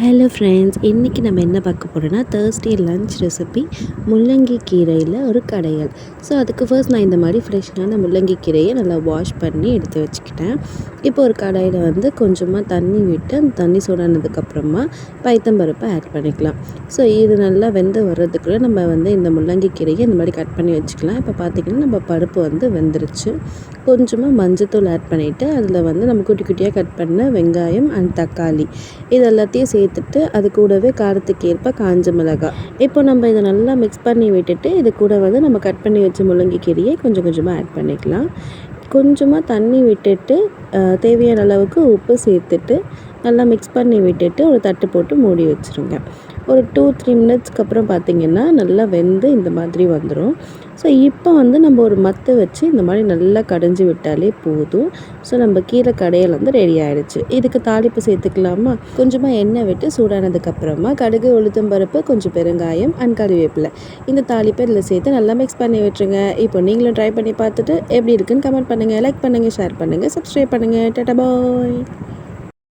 Hello friends, இன்றைக்கி நம்ம என்ன பார்க்க போகிறோன்னா தேர்ஸ்டே லன்ச் ரெசிபி முள்ளங்கி கீரையில் ஒரு கடையல். ஸோ அதுக்கு ஃபர்ஸ்ட் நான் இந்த மாதிரி ஃப்ரெஷ்ஷான முள்ளங்கி கீரையை நல்லா வாஷ் பண்ணி எடுத்து வச்சுக்கிட்டேன். இப்போ ஒரு கடாயில் வந்து கொஞ்சமாக தண்ணி விட்டு அந்த தண்ணி சூடானதுக்கப்புறமா பைத்தம்பருப்பை ஆட் பண்ணிக்கலாம். ஸோ இது நல்லா வெந்து வர்றதுக்குள்ளே நம்ம வந்து இந்த முள்ளங்கி கீரையை இந்த மாதிரி கட் பண்ணி வச்சுக்கலாம். இப்போ பார்த்திங்கன்னா நம்ம பருப்பு வந்து வெந்துருச்சு. கொஞ்சமாக மஞ்சத்தூள் ஆட் பண்ணிவிட்டு அதில் வந்து நம்ம குட்டி குட்டியாக கட் பண்ண வெங்காயம் அண்ட் தக்காளி இது எல்லாத்தையும் சேர்த்துட்டு அது கூடவே காரத்துக்கு ஏற்ப காஞ்ச மிளகாய். இப்போ நம்ம இதை நல்லா மிக்ஸ் பண்ணி விட்டுட்டு இது கூட வந்து நம்ம கட் பண்ணி வச்ச முள்ளங்கி கீரையை கொஞ்சம் கொஞ்சமாக ஆட் பண்ணிக்கலாம். கொஞ்சமாக தண்ணி விட்டுட்டு தேவையான அளவுக்கு உப்பு சேர்த்துட்டு நல்லா மிக்ஸ் பண்ணி விட்டுட்டு ஒரு தட்டு போட்டு மூடி வச்சுருங்க. ஒரு 2-3 மினிட்ஸ்க்கு அப்புறம் பார்த்திங்கன்னா நல்லா வெந்து இந்த மாதிரி வந்துடும். ஸோ இப்போ வந்து நம்ம ஒரு மத்து வச்சு இந்த மாதிரி நல்லா கடைஞ்சி விட்டாலே போதும். ஸோ நம்ம கீரை கடையில் வந்து ரெடி ஆகிடுச்சு. இதுக்கு தாளிப்பு சேர்த்துக்கலாமா? கொஞ்சமாக எண்ணெய் விட்டு சூடானதுக்கப்புறமா கடுகு, உளுத்தம்பருப்பு, கொஞ்சம் பெருங்காயம் அண்ட் கறிவேப்பிலை இந்த தாளிப்பை இதில் சேர்த்து நல்லா மிக்ஸ் பண்ணி விட்டுருங்க. இப்போ நீங்களும் ட்ரை பண்ணி பார்த்துட்டு எப்படி இருக்குன்னு கமெண்ட் பண்ணுங்கள், லைக் பண்ணுங்கள், ஷேர் பண்ணுங்கள், சப்ஸ்கிரைப் பண்ணுங்கள். டாடா பாய்.